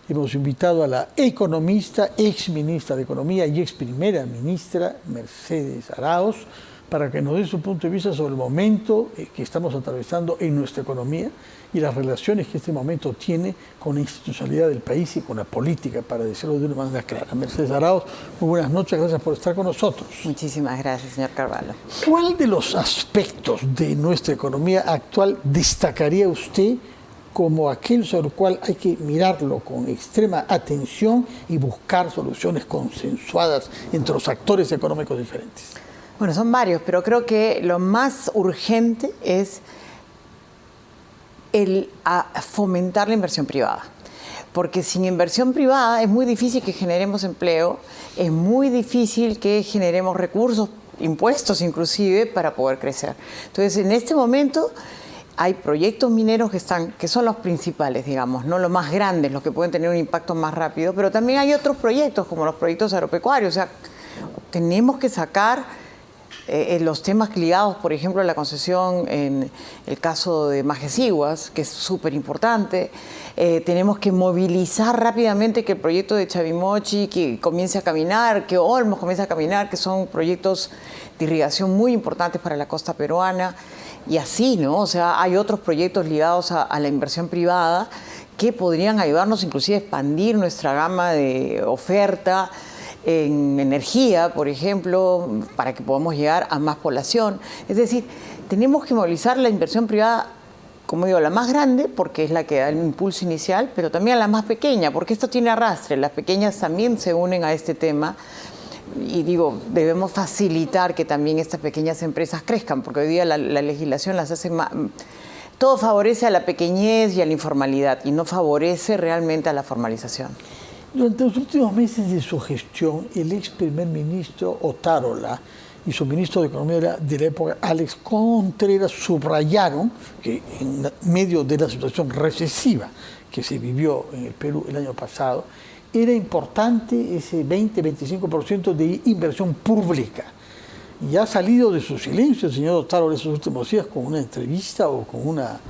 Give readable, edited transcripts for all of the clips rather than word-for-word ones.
Hemos invitado a la economista, ex ministra de Economía y ex primera ministra, Mercedes Arauz, para que nos dé su punto de vista sobre el momento que estamos atravesando en nuestra economía y las relaciones que este momento tiene con la institucionalidad del país y con la política, para decirlo de una manera clara. Mercedes Arauz, muy buenas noches, gracias por estar con nosotros. Muchísimas gracias, señor Carvalho. ¿Cuál de los aspectos de nuestra economía actual destacaría usted como aquel sobre el cual hay que mirarlo con extrema atención y buscar soluciones consensuadas entre los actores económicos diferentes? Bueno, son varios, pero creo que lo más urgente es fomentar la inversión privada. Porque sin inversión privada es muy difícil que generemos empleo, es muy difícil que generemos recursos, impuestos inclusive, para poder crecer. Entonces, en este momento hay proyectos mineros que son los principales, digamos, no los más grandes, los que pueden tener un impacto más rápido, pero también hay otros proyectos, como los proyectos agropecuarios. O sea, tenemos que sacar los temas ligados, por ejemplo, a la concesión en el caso de Majestiguas, que es súper importante. Tenemos que movilizar rápidamente que el proyecto de Chavimochi que comience a caminar, que Olmos comience a caminar, que son proyectos de irrigación muy importantes para la costa peruana. Y así, ¿no? O sea, hay otros proyectos ligados a la inversión privada que podrían ayudarnos inclusive a expandir nuestra gama de oferta en energía, por ejemplo, para que podamos llegar a más población. Es decir, tenemos que movilizar la inversión privada, como digo, la más grande, porque es la que da el impulso inicial, pero también a la más pequeña, porque esto tiene arrastre. Las pequeñas también se unen a este tema. Y digo, debemos facilitar que también estas pequeñas empresas crezcan, porque hoy día la legislación las hace más. Todo favorece a la pequeñez y a la informalidad, y no favorece realmente a la formalización. Durante los últimos meses de su gestión, el ex primer ministro Otárola y su ministro de Economía de la época, Alex Contreras, subrayaron que en medio de la situación recesiva que se vivió en el Perú el año pasado, era importante ese 20-25% de inversión pública. Y ha salido de su silencio el señor Otárola esos últimos días con una entrevista o con una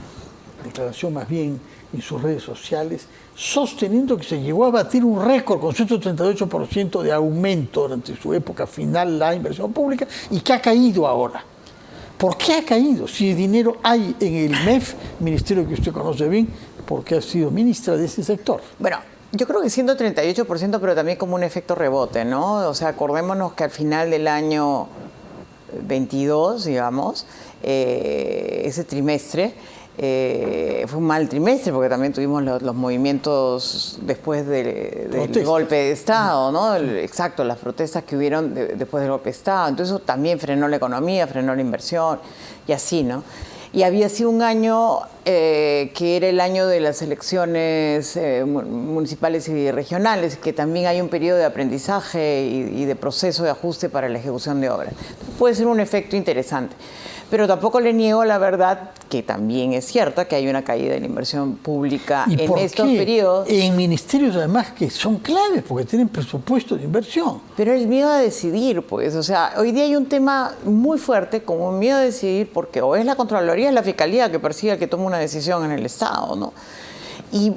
declaración más bien en sus redes sociales, sosteniendo que se llegó a batir un récord con 138% de aumento durante su época final la inversión pública y que ha caído ahora. ¿Por qué ha caído? Si dinero hay en el MEF, ministerio que usted conoce bien, porque ha sido ministra de ese sector. Bueno, yo creo que 138%, pero también como un efecto rebote, ¿no? O sea, acordémonos que al final del año 22, digamos, ese trimestre, fue un mal trimestre porque también tuvimos los movimientos después del golpe de Estado, ¿no? Exacto, las protestas que hubieron después del golpe de Estado. Entonces eso también frenó la economía, frenó la inversión y así, ¿no? Y había sido un año que era el año de las elecciones municipales y regionales, que también hay un periodo de aprendizaje y de proceso de ajuste para la ejecución de obras. Entonces, puede ser un efecto interesante. Pero tampoco le niego la verdad, que también es cierta, que hay una caída de la inversión pública en estos periodos. En ministerios además que son claves porque tienen presupuesto de inversión. Pero el miedo a decidir, pues, o sea, hoy día hay un tema muy fuerte como un miedo a decidir, porque o es la Contraloría o es la Fiscalía que persigue al que toma una decisión en el Estado, ¿no? Y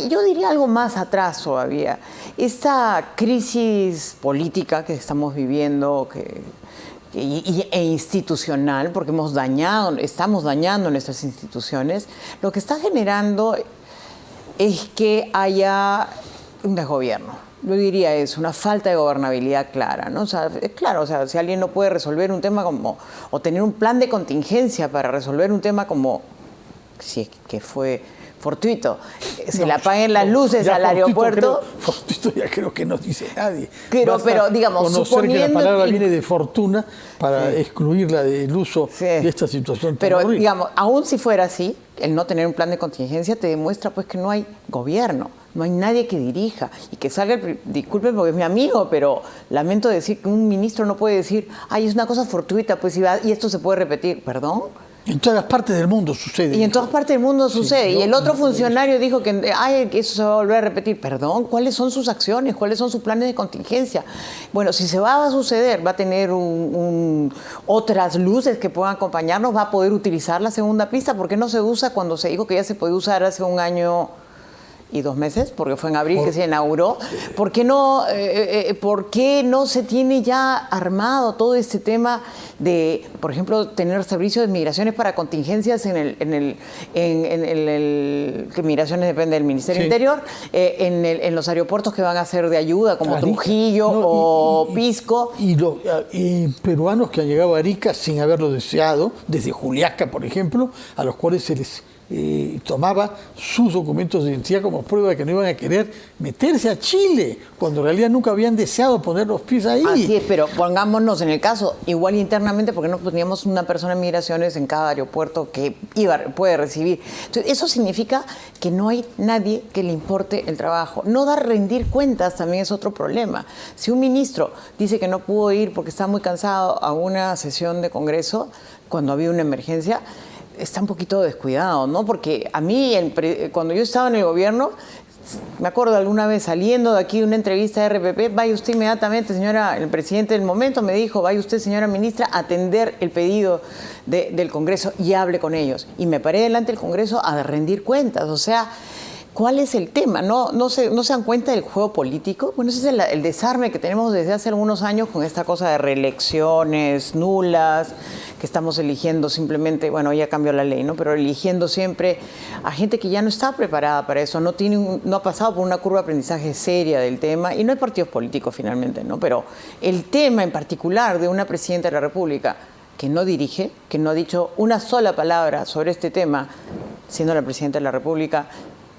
yo diría algo más atrás todavía. Esta crisis política que estamos viviendo, e institucional, porque estamos dañando nuestras instituciones, lo que está generando es que haya un desgobierno. Yo diría eso, una falta de gobernabilidad clara, ¿no? O sea, es claro, o sea, si alguien no puede resolver un tema como, o tener un plan de contingencia para resolver un tema como, si es que fue fortuito, se le apaguen las luces al aeropuerto. Fortuito ya creo que no dice nadie. Pero digamos, suponiendo que la palabra viene de fortuna para excluirla del uso de esta situación. Pero digamos, aún si fuera así, el no tener un plan de contingencia te demuestra pues que no hay gobierno, no hay nadie que dirija y que salga, disculpen porque es mi amigo, pero lamento decir que un ministro no puede decir, ay, es una cosa fortuita, pues y esto se puede repetir, ¿perdón? En todas las partes del mundo sucede. Y en todas partes del mundo sucede. Y el otro funcionario dijo que eso se va a volver a repetir. Perdón, ¿cuáles son sus acciones? ¿Cuáles son sus planes de contingencia? Bueno, si se va a suceder, va a tener otras luces que puedan acompañarnos, va a poder utilizar la segunda pista. ¿Por qué no se usa cuando se dijo que ya se puede usar hace un año y 2 meses, porque fue en abril que se inauguró. ¿Por qué no se tiene ya armado todo este tema de, por ejemplo, tener servicios de migraciones para contingencias que migraciones depende del Ministerio Interior, en los aeropuertos que van a ser de ayuda, como Arica, Trujillo o Pisco? Y peruanos que han llegado a Arica sin haberlo deseado, desde Juliaca, por ejemplo, a los cuales se les tomaba sus documentos de identidad como prueba de que no iban a querer meterse a Chile, cuando en realidad nunca habían deseado poner los pies ahí. Así es, pero pongámonos en el caso, igual internamente, porque no teníamos una persona en migraciones en cada aeropuerto que puede recibir. Entonces, eso significa que no hay nadie que le importe el trabajo. No dar rendir cuentas también es otro problema. Si un ministro dice que no pudo ir porque está muy cansado a una sesión de Congreso, cuando había una emergencia, está un poquito descuidado, ¿no? Porque a mí, cuando yo estaba en el gobierno, me acuerdo alguna vez saliendo de aquí de una entrevista de RPP, vaya usted inmediatamente, señora, el presidente del momento me dijo, vaya usted, señora ministra, a atender el pedido del Congreso y hable con ellos. Y me paré delante del Congreso a rendir cuentas, o sea, ¿cuál es el tema? ¿No se dan cuenta del juego político? Bueno, ese es el desarme que tenemos desde hace algunos años con esta cosa de reelecciones nulas, que estamos eligiendo simplemente, bueno, ya cambió la ley, ¿no? Pero eligiendo siempre a gente que ya no está preparada para eso, no ha pasado por una curva de aprendizaje seria del tema, y no hay partidos políticos finalmente, ¿no? Pero el tema en particular de una presidenta de la República que no dirige, que no ha dicho una sola palabra sobre este tema, siendo la presidenta de la República.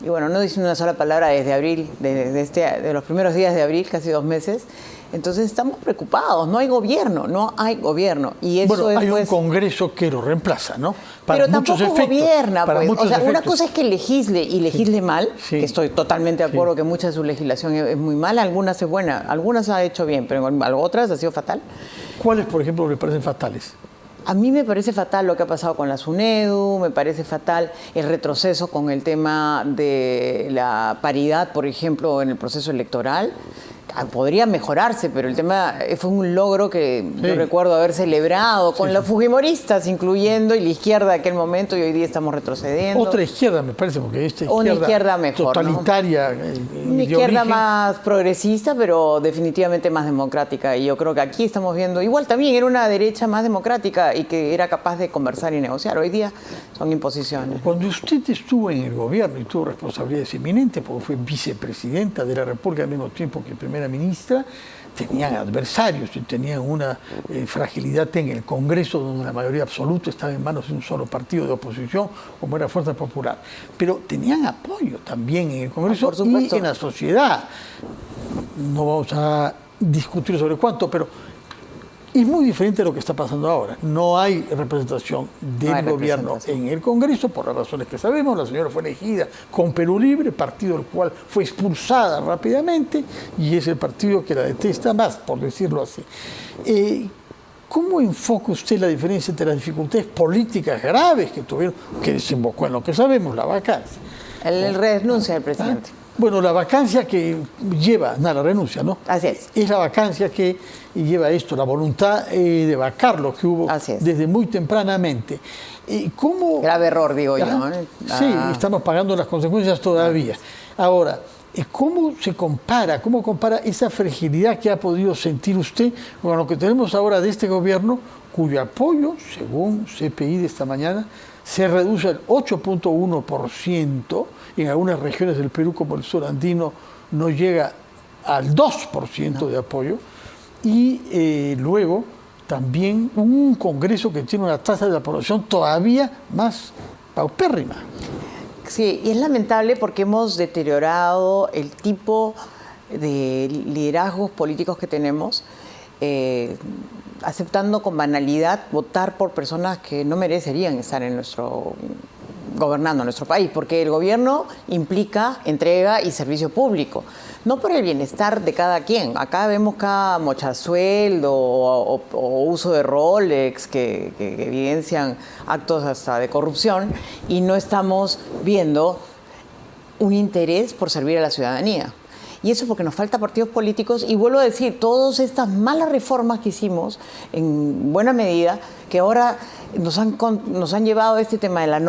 Y bueno, no dice una sola palabra desde abril, de los primeros días de abril, casi 2 meses. Entonces estamos preocupados, no hay gobierno. Y eso hay un Congreso que lo reemplaza, ¿no? Pero tampoco gobierna, pues. O sea, una cosa es que legisle y legisle mal, que estoy totalmente de acuerdo que mucha de su legislación es muy mala, algunas es buena, algunas ha hecho bien, pero otras ha sido fatal. ¿Cuáles, por ejemplo, le parecen fatales? A mí me parece fatal lo que ha pasado con la SUNEDU, me parece fatal el retroceso con el tema de la paridad, por ejemplo, en el proceso electoral. Podría mejorarse, pero el tema fue un logro que yo recuerdo haber celebrado con los fujimoristas, incluyendo, y la izquierda de aquel momento, y hoy día estamos retrocediendo. Otra izquierda, me parece, porque una izquierda mejor, totalitaria. ¿No? Una izquierda más progresista, pero definitivamente más democrática. Y yo creo que aquí estamos viendo, igual también era una derecha más democrática y que era capaz de conversar y negociar. Hoy día son imposiciones. Cuando usted estuvo en el gobierno y tuvo responsabilidades eminentes, porque fue vicepresidenta de la República al mismo tiempo que primera ministra, tenían adversarios y tenían una fragilidad en el Congreso, donde la mayoría absoluta estaba en manos de un solo partido de oposición, como era Fuerza Popular. Pero tenían apoyo también en el Congreso y en la sociedad. No vamos a discutir sobre cuánto, pero es muy diferente de lo que está pasando ahora. No hay representación del gobierno en el Congreso, por las razones que sabemos. La señora fue elegida con Perú Libre, partido del cual fue expulsada rápidamente, y es el partido que la detesta más, por decirlo así. ¿Cómo enfoca usted la diferencia entre las dificultades políticas graves que tuvieron, que desembocó en lo que sabemos, la vacancia? El renuncia del presidente. Bueno, la vacancia que lleva, la renuncia, ¿no? Así es. Es la vacancia que lleva esto, la voluntad de vacarlo que hubo desde muy tempranamente. ¿Cómo? Grave error, digo yo. Sí, estamos pagando las consecuencias todavía. Ahora, ¿cómo compara esa fragilidad que ha podido sentir usted con lo que tenemos ahora de este gobierno, cuyo apoyo, según CPI de esta mañana, se reduce al 8.1%, en algunas regiones del Perú, como el sur andino, no llega al 2% de apoyo, y luego también un Congreso que tiene una tasa de la población todavía más paupérrima? Sí, y es lamentable porque hemos deteriorado el tipo de liderazgos políticos que tenemos, aceptando con banalidad votar por personas que no merecerían estar gobernando nuestro país, porque el gobierno implica entrega y servicio público, no por el bienestar de cada quien. Acá vemos cada mochasueldo o uso de Rolex que evidencian actos hasta de corrupción, y no estamos viendo un interés por servir a la ciudadanía. Y eso porque nos falta partidos políticos. Y vuelvo a decir, todas estas malas reformas que hicimos, en buena medida, que ahora nos han llevado a este tema de la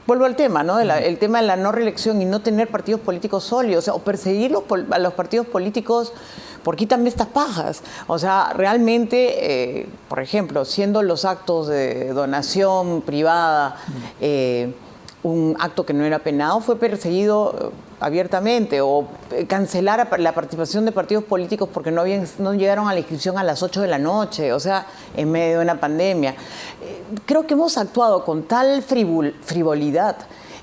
vuelvo al tema, ¿no? El tema de la no reelección y no tener partidos políticos sólidos, o perseguir a los partidos políticos por quítame estas pajas. O sea, realmente, por ejemplo, siendo los actos de donación privada un acto que no era penado, fue perseguido abiertamente, o cancelar la participación de partidos políticos porque no llegaron a la inscripción a las 8 de la noche, o sea, en medio de una pandemia. Creo que hemos actuado con tal frivolidad,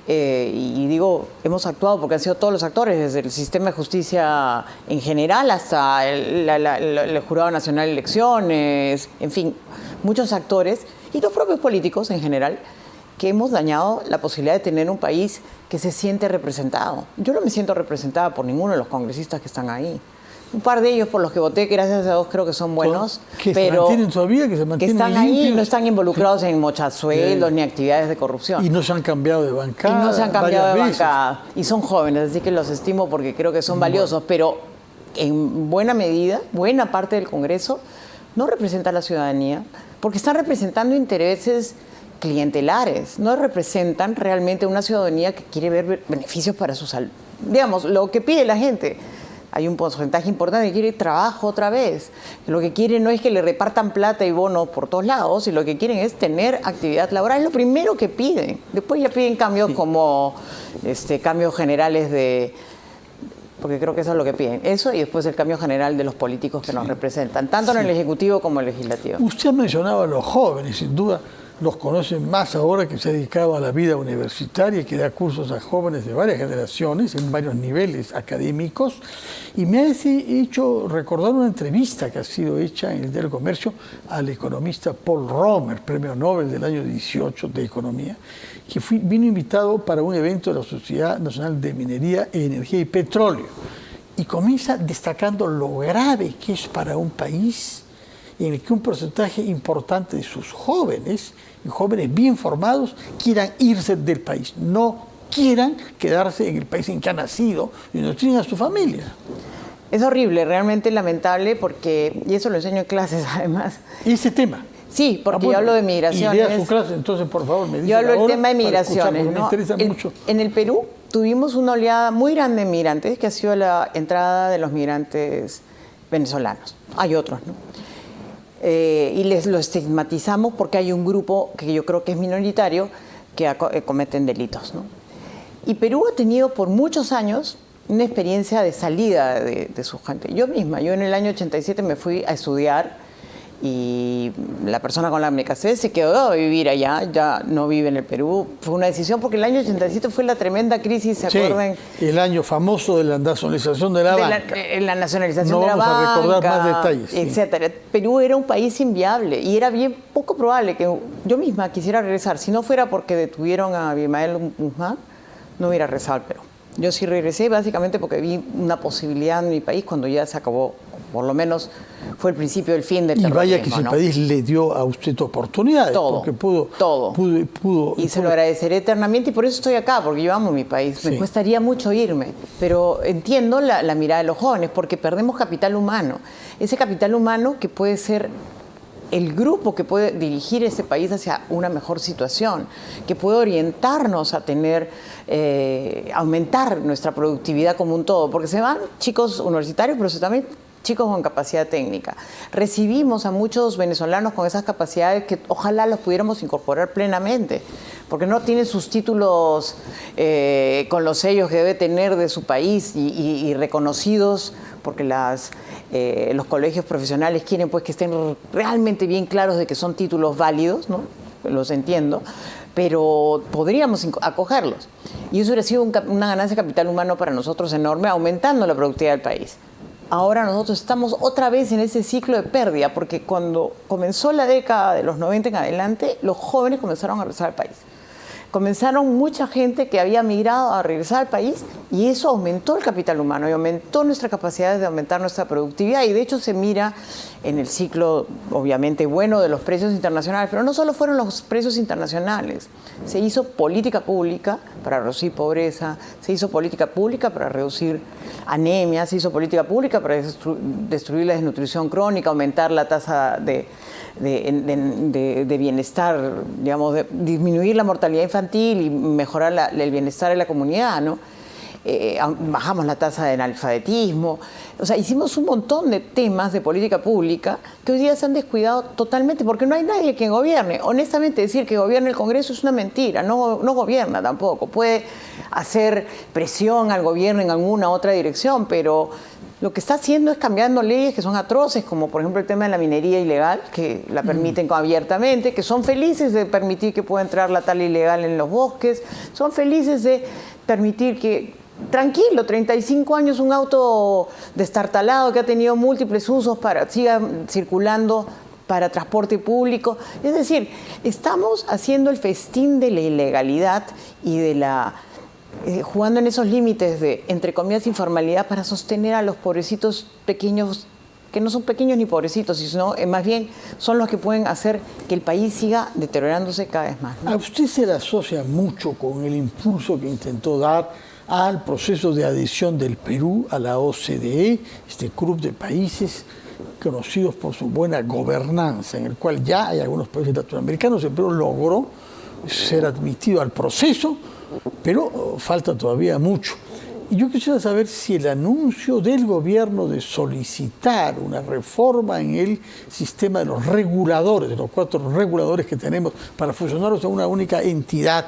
y digo, hemos actuado porque han sido todos los actores, desde el sistema de justicia en general hasta el Jurado Nacional de Elecciones, en fin, muchos actores, y los propios políticos en general, que hemos dañado la posibilidad de tener un país que se siente representado. Yo no me siento representada por ninguno de los congresistas que están ahí. Un par de ellos por los que voté, gracias a Dios, creo que son buenos, que pero se mantienen todavía, que se mantienen están limpios, ahí, no están involucrados en mochazuelos ni actividades de corrupción. Y no se han cambiado de bancada. Y no se han cambiado de veces. bancada. Y son jóvenes, así que los estimo porque creo que son valiosos, pero en buena medida, buena parte del Congreso no representa a la ciudadanía, porque están representando intereses clientelares, no representan realmente una ciudadanía que quiere ver beneficios para su salud. Digamos, lo que pide la gente, hay un porcentaje importante que quiere trabajo otra vez. Lo que quiere no es que le repartan plata y bonos por todos lados, y lo que quieren es tener actividad laboral, es lo primero que piden. Después ya piden cambios como cambios generales porque creo que eso es lo que piden. Eso, y después el cambio general de los políticos que nos representan, tanto en el Ejecutivo como en el Legislativo. Usted mencionaba a los jóvenes, sin duda los conocen más ahora que se ha dedicado a la vida universitaria y que da cursos a jóvenes de varias generaciones en varios niveles académicos. Y me ha hecho recordar una entrevista que ha sido hecha en el Diario Comercio al economista Paul Romer, premio Nobel del año 18 de Economía, que vino invitado para un evento de la Sociedad Nacional de Minería, Energía y Petróleo. Y comienza destacando lo grave que es para un país en el que un porcentaje importante de sus jóvenes, y jóvenes bien formados, quieran irse del país, no quieran quedarse en el país en que han nacido y no tienen a su familia. Es horrible, realmente lamentable, porque, y eso lo enseño en clases además. Ese tema. Sí, porque yo hablo de migraciones. Y lea su clase, entonces, por favor, me dice. Yo hablo del tema de migraciones, ¿no? Me interesa mucho. En el Perú tuvimos una oleada muy grande de migrantes, que ha sido la entrada de los migrantes venezolanos. Hay otros, ¿no? Y lo estigmatizamos porque hay un grupo que yo creo que es minoritario que cometen delitos, ¿no? Y Perú ha tenido por muchos años una experiencia de salida de su gente. Yo en el año 87 me fui a estudiar, y la persona con la que me casé se quedó a vivir allá, ya no vive en el Perú. Fue una decisión porque el año 87 fue la tremenda crisis, ¿se acuerdan? El año famoso de la nacionalización de la banca. La nacionalización de la banca. No vamos a recordar más detalles. Etcétera. Perú era un país inviable y era bien poco probable que yo misma quisiera regresar. Si no fuera porque detuvieron a Abimael Guzmán, no hubiera regresado al Perú. Yo sí regresé básicamente porque vi una posibilidad en mi país cuando ya se acabó, por lo menos fue el principio del fin del terrorismo. Y vaya que ese país le dio a usted oportunidades. Todo, porque pudo. Y se lo agradeceré eternamente, y por eso estoy acá, porque yo amo mi país. Me cuestaría mucho irme, pero entiendo la mirada de los jóvenes, porque perdemos capital humano. Ese capital humano que puede ser el grupo que puede dirigir ese país hacia una mejor situación, que puede orientarnos a aumentar nuestra productividad como un todo, porque se van chicos universitarios, pero también chicos con capacidad técnica. Recibimos a muchos venezolanos con esas capacidades que ojalá los pudiéramos incorporar plenamente, porque no tienen sus títulos con los sellos que debe tener de su país y reconocidos, porque los colegios profesionales quieren pues que estén realmente bien claros de que son títulos válidos, ¿no? Los entiendo, pero podríamos acogerlos. Y eso hubiera sido una ganancia de capital humano para nosotros enorme, aumentando la productividad del país. Ahora nosotros estamos otra vez en ese ciclo de pérdida, porque cuando comenzó la década de los 90 en adelante, los jóvenes comenzaron a regresar al país. comenzaron mucha gente que había migrado a regresar al país y eso aumentó el capital humano y aumentó nuestra capacidad de aumentar nuestra productividad y de hecho se mira en el ciclo obviamente bueno de los precios internacionales, pero no solo fueron los precios internacionales, se hizo política pública para reducir pobreza, se hizo política pública para reducir anemia, se hizo política pública para destruir la desnutrición crónica, aumentar la tasa de bienestar, digamos, disminuir la mortalidad infantil y mejorar el bienestar de la comunidad, ¿no? Bajamos la tasa de analfabetismo, o sea, hicimos un montón de temas de política pública que hoy día se han descuidado totalmente porque no hay nadie que gobierne. Honestamente, decir que gobierna el Congreso es una mentira, no gobierna tampoco, puede hacer presión al gobierno en alguna otra dirección, pero lo que está haciendo es cambiando leyes que son atroces, como por ejemplo el tema de la minería ilegal, que la permiten abiertamente, que son felices de permitir que pueda entrar la tala ilegal en los bosques, son felices de permitir que, tranquilo, 35 años un auto destartalado que ha tenido múltiples usos siga circulando para transporte público. Es decir, estamos haciendo el festín de la ilegalidad y de jugando en esos límites de, entre comillas, informalidad para sostener a los pobrecitos pequeños, que no son pequeños ni pobrecitos, sino más bien son los que pueden hacer que el país siga deteriorándose cada vez más, ¿no? A usted se le asocia mucho con el impulso que intentó dar al proceso de adhesión del Perú a la OCDE, este club de países conocidos por su buena gobernanza, en el cual ya hay algunos países latinoamericanos. El Perú logró ser admitido al proceso, pero falta todavía mucho. Y yo quisiera saber si el anuncio del gobierno de solicitar una reforma en el sistema de los reguladores, de los 4 reguladores que tenemos para fusionarlos en una única entidad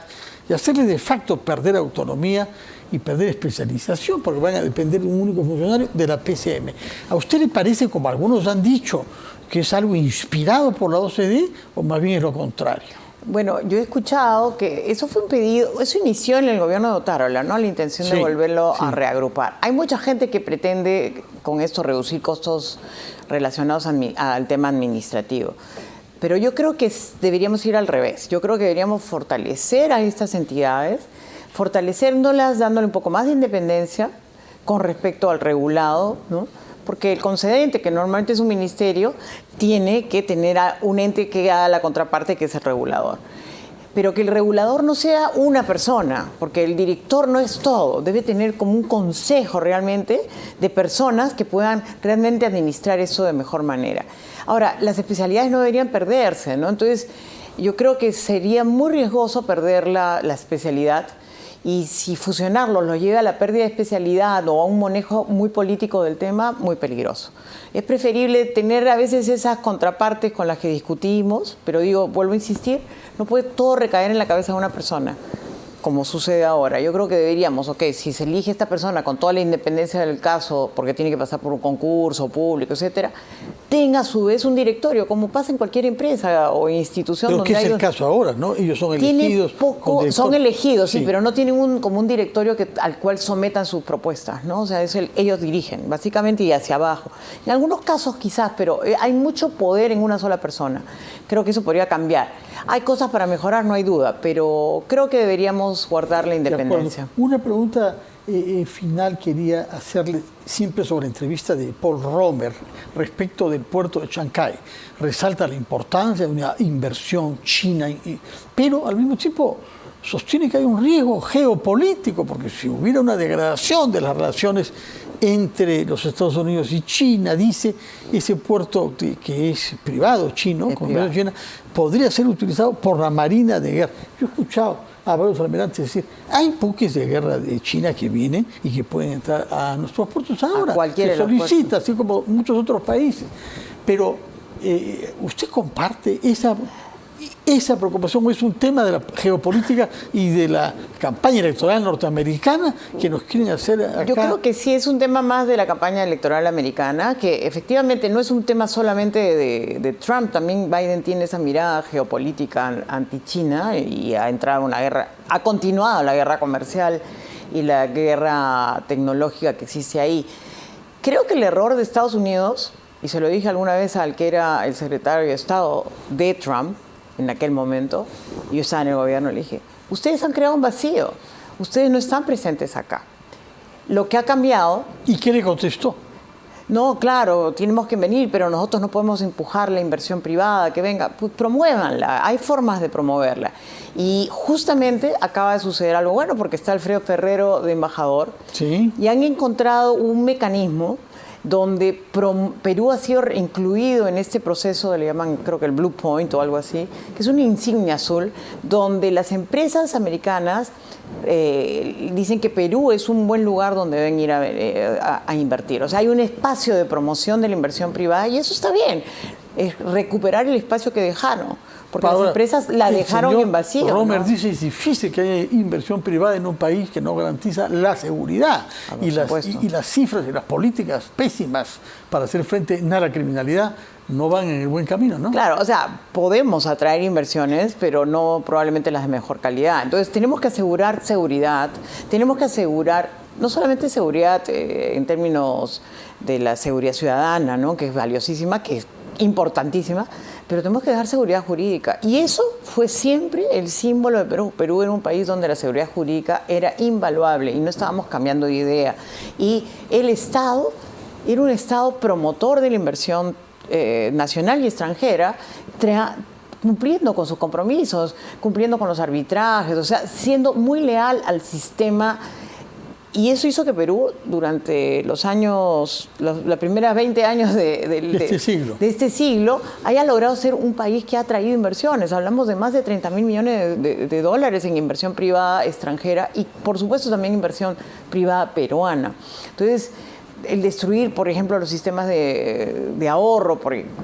y hacerle de facto perder autonomía y perder especialización, porque van a depender de un único funcionario de la PCM. ¿A usted le parece, como algunos han dicho, que es algo inspirado por la OCDE o más bien es lo contrario? Bueno, yo he escuchado que eso fue un pedido, eso inició en el gobierno de Otárola, ¿no? La intención de volverlo a reagrupar. Hay mucha gente que pretende con esto reducir costos relacionados al tema administrativo. Pero yo creo que deberíamos ir al revés. Yo creo que deberíamos fortalecer a estas entidades, fortaleciéndolas, dándole un poco más de independencia con respecto al regulado, ¿no? Porque el concedente, que normalmente es un ministerio, tiene que tener un ente que haga la contraparte, que es el regulador. Pero que el regulador no sea una persona, porque el director no es todo. Debe tener como un consejo realmente de personas que puedan realmente administrar eso de mejor manera. Ahora, las especialidades no deberían perderse, ¿no? Entonces, yo creo que sería muy riesgoso perder la especialidad. Y si fusionarlos lo lleva a la pérdida de especialidad o a un manejo muy político del tema, muy peligroso. Es preferible tener a veces esas contrapartes con las que discutimos, pero vuelvo a insistir, no puede todo recaer en la cabeza de una persona, como sucede ahora. Yo creo que deberíamos, si se elige esta persona con toda la independencia del caso, porque tiene que pasar por un concurso público, etcétera, tenga a su vez un directorio, como pasa en cualquier empresa o institución. Pero que es el caso ahora, ¿no? Ellos son elegidos. Son elegidos, sí, pero no tienen como un directorio al cual sometan sus propuestas, ¿no? O sea, ellos dirigen, básicamente, y hacia abajo. En algunos casos quizás, pero hay mucho poder en una sola persona. Creo que eso podría cambiar. Hay cosas para mejorar, no hay duda, pero creo que deberíamos guardar la independencia. Una pregunta final quería hacerle siempre sobre la entrevista de Paul Romer respecto del puerto de Chancay. Resalta la importancia de una inversión china, pero al mismo tiempo sostiene que hay un riesgo geopolítico, porque si hubiera una degradación de las relaciones entre los Estados Unidos y China, dice, ese puerto que es privado chino, China, podría ser utilizado por la Marina de Guerra. Yo he escuchado a varios almirantes decir, hay buques de guerra de China que vienen y que pueden entrar a nuestros puertos ahora, se solicita, así como muchos otros países. Pero ¿usted comparte esa preocupación, o es un tema de la geopolítica y de la campaña electoral norteamericana que nos quieren hacer acá? Yo creo que sí es un tema más de la campaña electoral americana, que efectivamente no es un tema solamente de Trump. También Biden tiene esa mirada geopolítica anti-China y ha entrado en una guerra, ha continuado la guerra comercial y la guerra tecnológica que existe ahí. Creo que el error de Estados Unidos, y se lo dije alguna vez al que era el secretario de Estado de Trump, en aquel momento, yo estaba en el gobierno, le dije, ustedes han creado un vacío, ustedes no están presentes acá. Lo que ha cambiado... ¿Y qué le contestó? No, claro, tenemos que venir, pero nosotros no podemos empujar la inversión privada, que venga, pues promuévanla, hay formas de promoverla. Y justamente acaba de suceder algo bueno, porque está Alfredo Ferrero de embajador, sí, y han encontrado un mecanismo donde Perú ha sido incluido en este proceso, le llaman creo que el Blue Point o algo así, que es una insignia azul, donde las empresas americanas dicen que Perú es un buen lugar donde deben ir a invertir. O sea, hay un espacio de promoción de la inversión privada y eso está bien, es recuperar el espacio que dejaron. Porque ahora, las empresas la dejaron en vacío. Romer, ¿no? dice, es difícil que haya inversión privada en un país que no garantiza la seguridad. Y las cifras y las políticas pésimas para hacer frente a la criminalidad no van en el buen camino, ¿no? Claro, o sea, podemos atraer inversiones, pero no probablemente las de mejor calidad. Entonces, tenemos que asegurar seguridad, tenemos que asegurar no solamente seguridad en términos de la seguridad ciudadana, ¿no? Que es valiosísima, que es importantísima, pero tenemos que dar seguridad jurídica. Y eso fue siempre el símbolo de Perú. Perú era un país donde la seguridad jurídica era invaluable y no estábamos cambiando de idea. Y el Estado era un Estado promotor de la inversión nacional y extranjera, cumpliendo con sus compromisos, cumpliendo con los arbitrajes, o sea, siendo muy leal al sistema. Y eso hizo que Perú, durante los años, los primeros 20 años de este siglo, haya logrado ser un país que ha traído inversiones. Hablamos de más de 30.000 millones de dólares en inversión privada extranjera y, por supuesto, también inversión privada peruana. Entonces, el destruir, por ejemplo, los sistemas de ahorro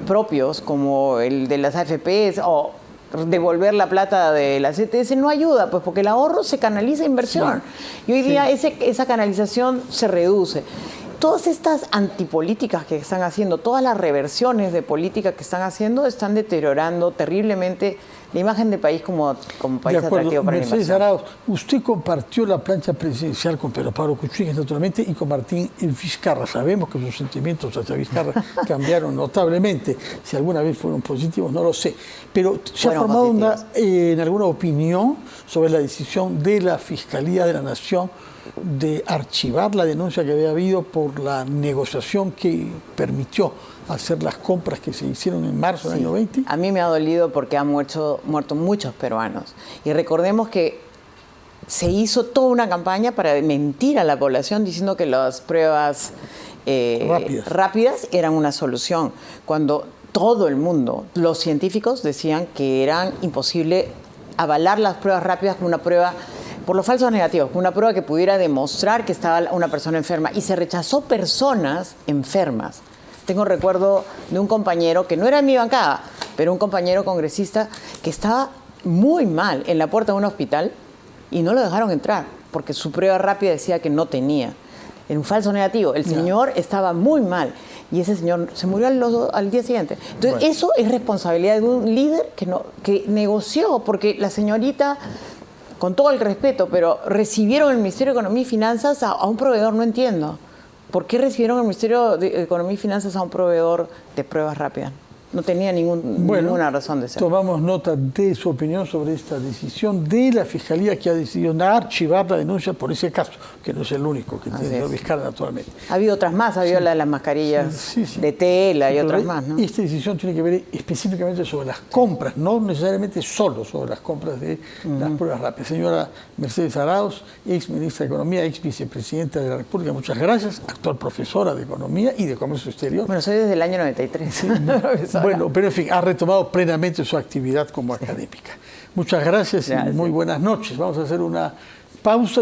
propios, como el de las AFPs, o devolver la plata de la CTS, no ayuda, pues porque el ahorro se canaliza a inversión. Sí. Y hoy día esa canalización se reduce. Todas estas antipolíticas que están haciendo, todas las reversiones de política que están haciendo, están deteriorando terriblemente la imagen del país como país atractivo para la inversión. Mercedes Arauz, usted compartió la plancha presidencial con Pedro Pablo Kuczynski, naturalmente, y con Martín Vizcarra. Sabemos que sus sentimientos hacia Vizcarra cambiaron notablemente. Si alguna vez fueron positivos, no lo sé. Pero ¿se ha formado en alguna opinión sobre la decisión de la Fiscalía de la Nación de archivar la denuncia que había habido por la negociación que permitió hacer las compras que se hicieron en marzo del año 20? A mí me ha dolido porque han muerto muchos peruanos. Y recordemos que se hizo toda una campaña para mentir a la población diciendo que las pruebas rápidas eran una solución, cuando todo el mundo, los científicos decían que era imposible avalar las pruebas rápidas como una prueba por los falsos negativos, una prueba que pudiera demostrar que estaba una persona enferma, y se rechazó personas enfermas. Tengo recuerdo de un compañero que no era en mi bancada, pero un compañero congresista que estaba muy mal en la puerta de un hospital y no lo dejaron entrar porque su prueba rápida decía que no tenía. Era un falso negativo. El señor estaba muy mal y ese señor se murió al día siguiente. Entonces, eso es responsabilidad de un líder que negoció, porque la señorita, con todo el respeto, pero recibieron el Ministerio de Economía y Finanzas a un proveedor, no entiendo. ¿Por qué recibieron el Ministerio de Economía y Finanzas a un proveedor de pruebas rápidas? No tenía ninguna razón de ser. Tomamos nota de su opinión sobre esta decisión de la Fiscalía, que ha decidido archivar la denuncia por ese caso, que no es el único que tiene Vizcarra, naturalmente. Ha habido otras más, ha habido la de las mascarillas de tela y otras más, ¿no? Esta decisión tiene que ver específicamente sobre las compras, no necesariamente solo sobre las compras de las pruebas rápidas. Señora Mercedes Arauz, ex ministra de Economía, ex vicepresidenta de la República, muchas gracias, actual profesora de Economía y de Comercio Exterior. Bueno, soy desde el año 93. Bueno, pero en fin, ha retomado plenamente su actividad como académica. Muchas gracias y muy buenas noches. Vamos a hacer una pausa.